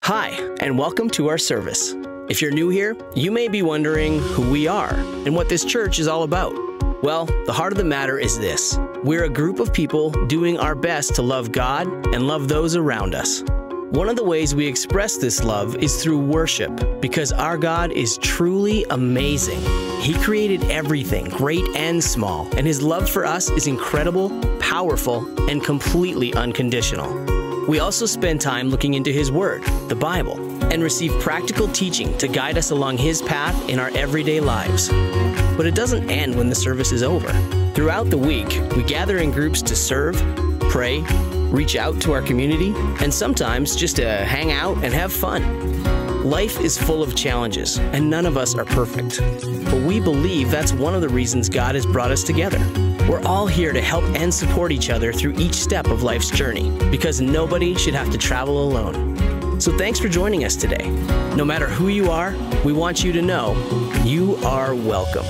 Hi, and welcome to our service. If you're new here, you may be wondering who we are and what this church is all about. Well, the heart of the matter is this. We're a group of people doing our best to love God and love those around us. One of the ways we express this love is through worship, because our God is truly amazing. He created everything, great and small, and His love for us is incredible, powerful, and completely unconditional. We also spend time looking into His Word, the Bible, and receive practical teaching to guide us along His path in our everyday lives. But it doesn't end when the service is over. Throughout the week, we gather in groups to serve, pray, reach out to our community, and sometimes just to hang out and have fun. Life is full of challenges, and none of us are perfect. But we believe that's one of the reasons God has brought us together. We're all here to help and support each other through each step of life's journey, because nobody should have to travel alone. So thanks for joining us today. No matter who you are, we want you to know you are welcome.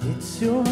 It's your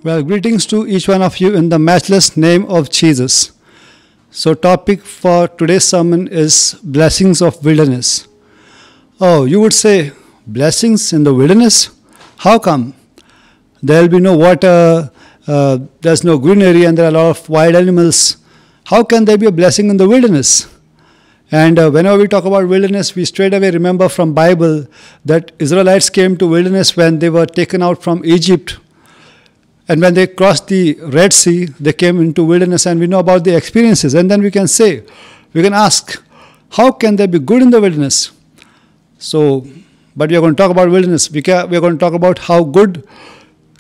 Well, greetings to each one of you in the matchless name of Jesus. So, topic for today's sermon is blessings of wilderness. Oh, you would say, blessings in the wilderness? How come? There will be no water, there's no greenery, and there are a lot of wild animals. How can there be a blessing in the wilderness? And whenever we talk about wilderness, we straight away remember from Bible that Israelites came to wilderness when they were taken out from Egypt. And when they crossed the Red Sea, they came into wilderness, and we know about the experiences. And then we can ask, how can there be good in the wilderness? But we are going to talk about wilderness. We are going to talk about how good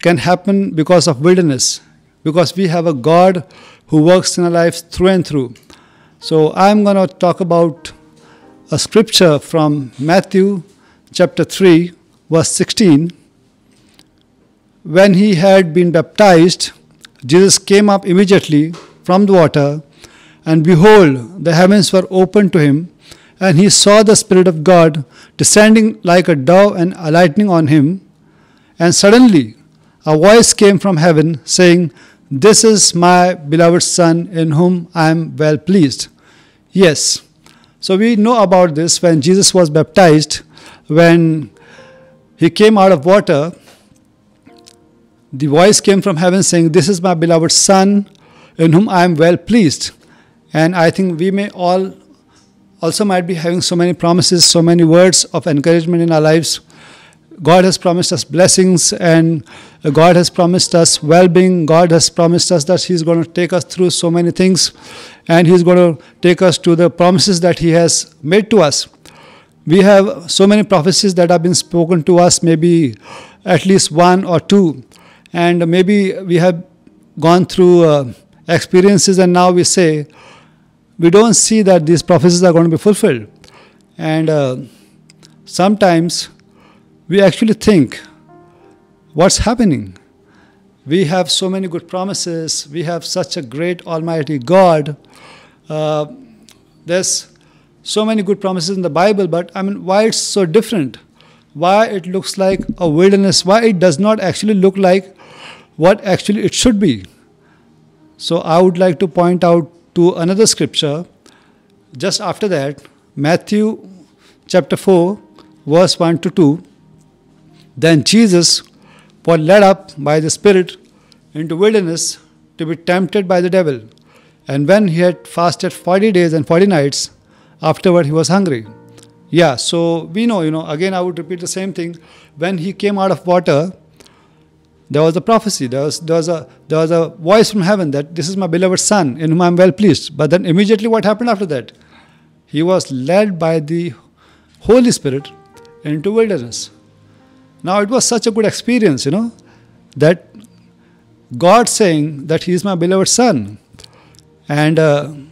can happen because of wilderness. Because we have a God who works in our lives through and through. So I'm going to talk about a scripture from Matthew chapter 3, verse 16. When he had been baptized, Jesus came up immediately from the water, and behold, the heavens were opened to him, and he saw the Spirit of God descending like a dove and alighting on him. And suddenly a voice came from heaven, saying, "This is my beloved Son, in whom I am well pleased." Yes. So we know about this when Jesus was baptized, when he came out of water. The voice came from heaven saying, "This is my beloved Son, in whom I am well pleased." And I think we may all also might be having so many promises, so many words of encouragement in our lives. God has promised us blessings, and God has promised us well-being. God has promised us that He's going to take us through so many things, and He's going to take us to the promises that He has made to us. We have so many prophecies that have been spoken to us, maybe at least one or two. And maybe we have gone through experiences, and now we say, we don't see that these prophecies are going to be fulfilled. And sometimes we actually think, what's happening? We have so many good promises. We have such a great Almighty God. There's so many good promises in the Bible, but why it's so different? Why it looks like a wilderness? Why it does not actually look like what actually it should be? So I would like to point out to another scripture just after that, Matthew chapter 4, verse 1 to 2. Then Jesus was led up by the Spirit into wilderness to be tempted by the devil. And when he had fasted 40 days and 40 nights, afterward he was hungry. Yeah, so we know, again I would repeat the same thing. When he came out of water, there was a prophecy, there was a voice from heaven that this is my beloved Son, in whom I am well pleased. But then immediately what happened after that? He was led by the Holy Spirit into wilderness. Now it was such a good experience, that God saying that He is my beloved Son. And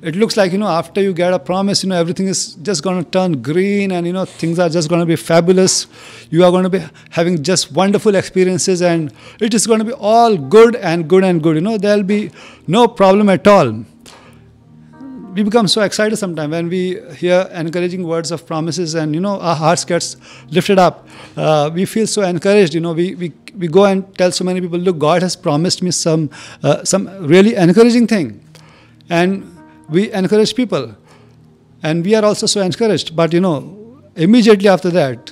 it looks like, after you get a promise, everything is just going to turn green, and, things are just going to be fabulous. You are going to be having just wonderful experiences, and it is going to be all good and good and good. There will be no problem at all. We become so excited sometimes when we hear encouraging words of promises, and, our hearts gets lifted up. We feel so encouraged. We go and tell so many people, look, God has promised me some really encouraging thing. And we encourage people, and we are also so encouraged. But immediately after that,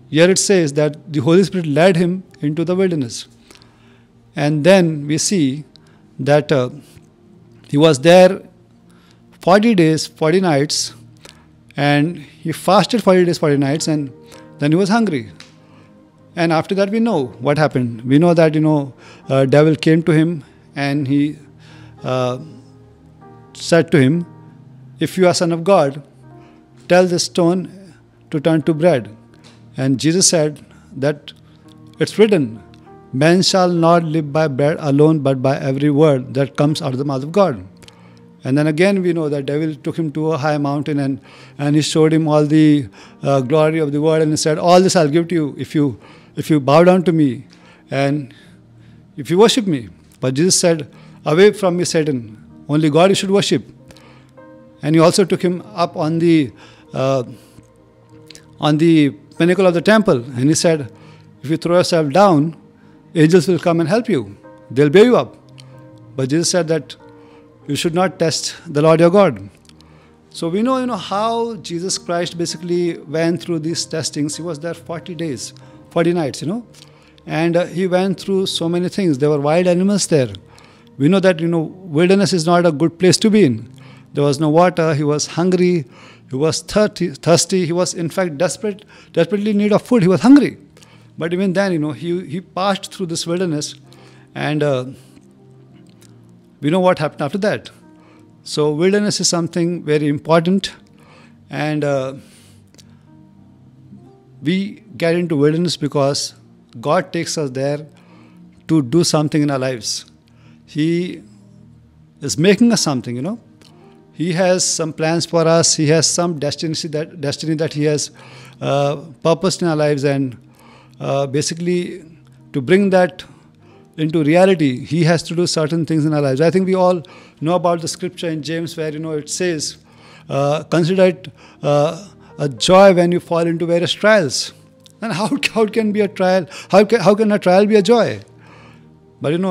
here it says that the Holy Spirit led him into the wilderness. And then we see that he was there 40 days, 40 nights, and he fasted 40 days, 40 nights, and then he was hungry. And after that we know what happened. We know that, devil came to him, and he said to him, "If you are Son of God, tell this stone to turn to bread." And Jesus said that it's written, "Man shall not live by bread alone, but by every word that comes out of the mouth of God." And then again we know that devil took him to a high mountain, and he showed him all the glory of the word, and he said, "All this I'll give to you if you bow down to me and if you worship me." But Jesus said, "Away from me, Satan. Only God you should worship." And he also took him up on the pinnacle of the temple, and he said, "If you throw yourself down, angels will come and help you. They'll bear you up. But Jesus said that you should not test the Lord your God. So we know, how Jesus Christ basically went through these testings. He was there 40 days, 40 nights, And he went through so many things. There were wild animals there. We know that, wilderness is not a good place to be in. There was no water. He was hungry. He was thirsty. He was, in fact, desperately in need of food. He was hungry. But even then, he passed through this wilderness. And we know what happened after that. So wilderness is something very important. And we get into wilderness because God takes us there to do something in our lives. He is making us something, He has some plans for us. He has some destiny that He has purposed in our lives. And basically, to bring that into reality, He has to do certain things in our lives. I think we all know about the scripture in James where, it says, consider it a joy when you fall into various trials. And how can be a trial? How can a trial be a joy? But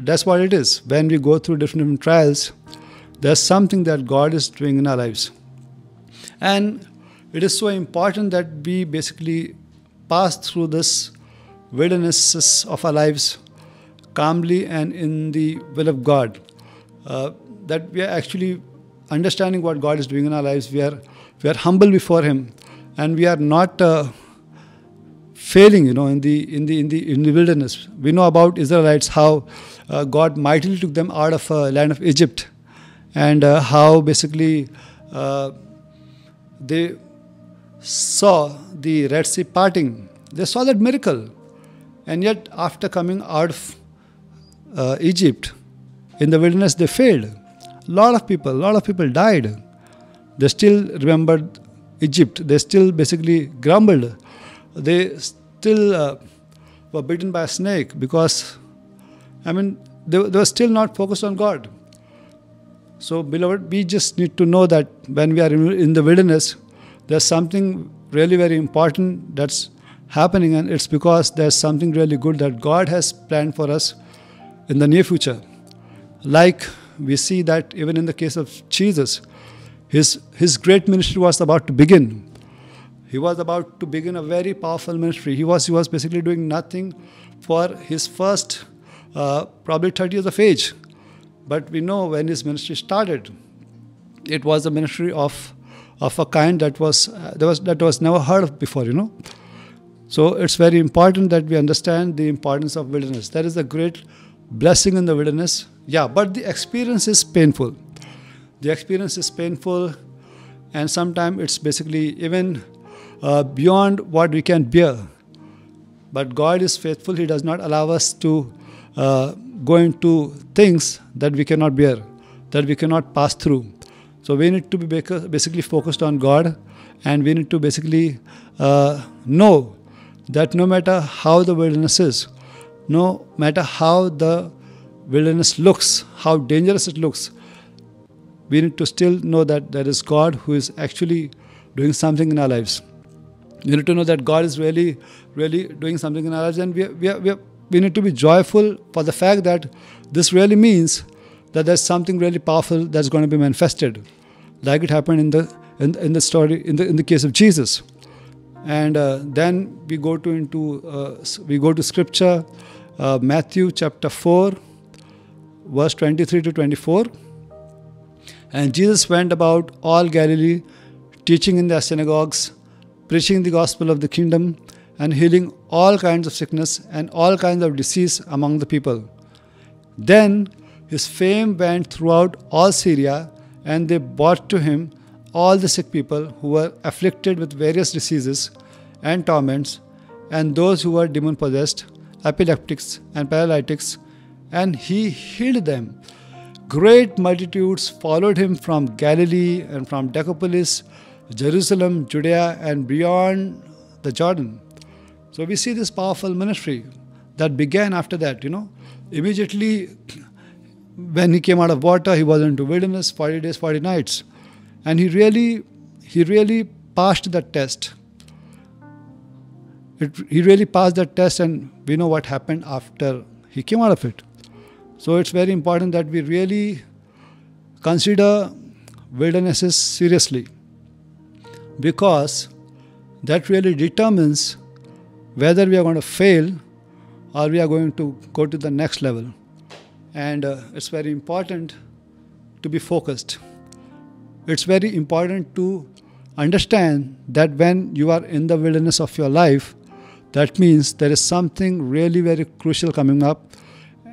that's what it is. When we go through different trials, there's something that God is doing in our lives. And it is so important that we basically pass through this wildernesses of our lives calmly and in the will of God. That we are actually understanding what God is doing in our lives. We are humble before Him, and we are not failing, in the wilderness. We know about Israelites, how God mightily took them out of land of Egypt, and how basically they saw the Red Sea parting. They saw that miracle, and yet after coming out of Egypt, in the wilderness, they failed. A lot of people died. They still remembered Egypt. They still basically grumbled. They still were bitten by a snake because, they were still not focused on God. So, beloved, we just need to know that when we are in the wilderness, there's something really very important that's happening, and it's because there's something really good that God has planned for us in the near future. Like we see that even in the case of Jesus, his great ministry was about to begin. He was about to begin a very powerful ministry. He was basically doing nothing for his first probably 30 years of age. But we know when his ministry started, it was a ministry of a kind that was never heard of before, So it's very important that we understand the importance of wilderness. There is a great blessing in the wilderness. Yeah, but the experience is painful. The experience is painful, and sometimes it's basically even beyond what we can bear. But God is faithful. He does not allow us to go into things that we cannot bear, that we cannot pass through. So we need to be basically focused on God, and we need to basically know that no matter how the wilderness is, no matter how the wilderness looks, how dangerous it looks, we need to still know that there is God who is actually doing something in our lives. We need to know that God is really, really doing something in our lives, and we need to be joyful for the fact that this really means that there's something really powerful that's going to be manifested, like it happened in the story in the case of Jesus. And then we go to Scripture, Matthew chapter 4, verse 23 to 24. And Jesus went about all Galilee, teaching in their synagogues, preaching the gospel of the kingdom, and healing all kinds of sickness and all kinds of disease among the people. Then his fame went throughout all Syria, and they brought to him all the sick people who were afflicted with various diseases and torments, and those who were demon-possessed, epileptics and paralytics, and he healed them. Great multitudes followed him from Galilee and from Decapolis, Jerusalem, Judea, and beyond the Jordan. So we see this powerful ministry that began after that, Immediately when he came out of water, he was into wilderness, 40 days, 40 nights. And he really passed that test. he really passed that test, and we know what happened after he came out of it. So it's very important that we really consider wildernesses seriously, because that really determines whether we are going to fail or we are going to go to the next level. And it's very important to be focused. It's very important to understand that when you are in the wilderness of your life, that means there is something really very crucial coming up,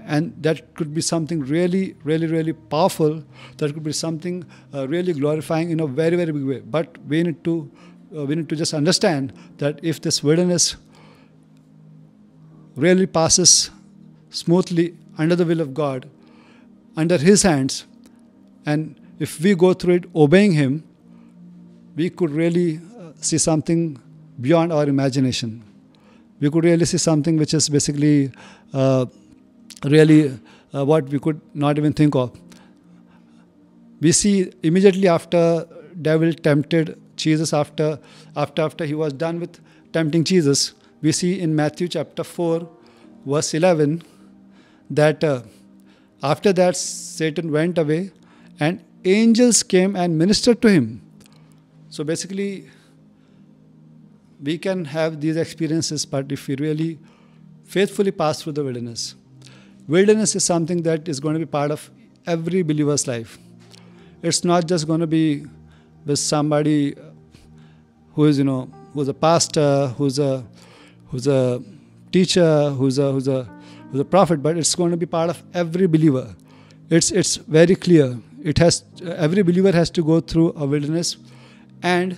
and that could be something really, really, really powerful. That could be something really glorifying in a very, very big way. But we need to just understand that if this wilderness really passes smoothly under the will of God, under His hands, and if we go through it obeying Him, we could really see something beyond our imagination. We could really see something which is basically what we could not even think of. We see immediately after devil tempted Jesus, after he was done with tempting Jesus, we see in Matthew chapter 4, verse 11, that after that Satan went away and angels came and ministered to him. So basically, we can have these experiences, but if we really faithfully pass through the wilderness. Wilderness is something that is going to be part of every believer's life. It's not just going to be with somebody who is, who's a pastor, who's a teacher, who's a prophet, but it's going to be part of every believer. It's very clear. Every believer has to go through a wilderness, and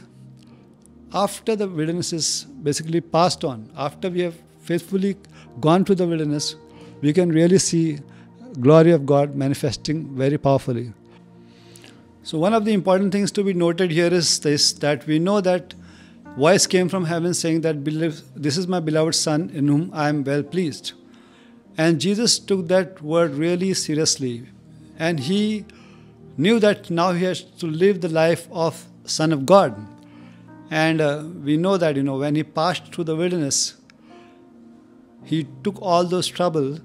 after the wilderness is basically passed on, after we have faithfully gone through the wilderness, we can really see glory of God manifesting very powerfully. So one of the important things to be noted here is this, that we know that voice came from heaven saying that this is my beloved Son in whom I am well pleased. And Jesus took that word really seriously. And He knew that now He has to live the life of Son of God. And we know that, when He passed through the wilderness, He took all those trouble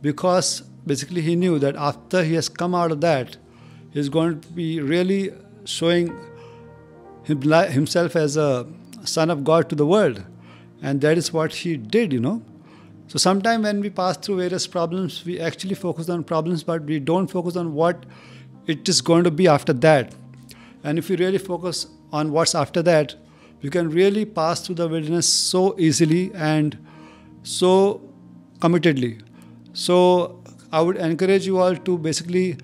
because basically He knew that after He has come out of that, He's going to be really showing Himself as a Son of God to the world. And that is what He did, So sometimes when we pass through various problems, we actually focus on problems, but we don't focus on what it is going to be after that. And if we really focus on what's after that, we can really pass through the wilderness so easily and so committedly. So I would encourage you all to basically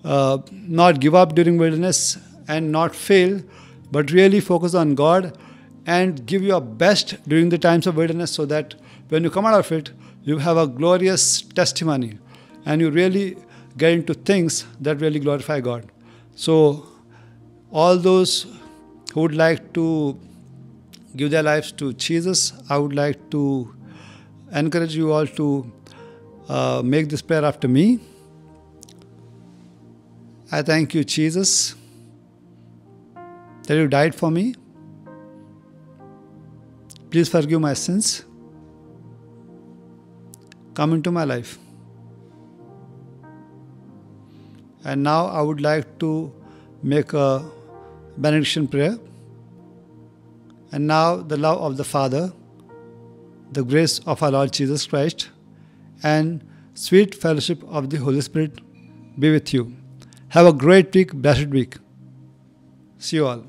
not give up during wilderness and not fail, but really focus on God and give your best during the times of wilderness, so that when you come out of it, you have a glorious testimony and you really get into things that really glorify God. So all those who would like to give their lives to Jesus, I would like to encourage you all to make this prayer after me. I thank you, Jesus, that you died for me. Please forgive my sins. Come into my life. And now I would like to make a benediction prayer. And now the love of the Father, the grace of our Lord Jesus Christ, and sweet fellowship of the Holy Spirit be with you. Have a great week, blessed week. See you all.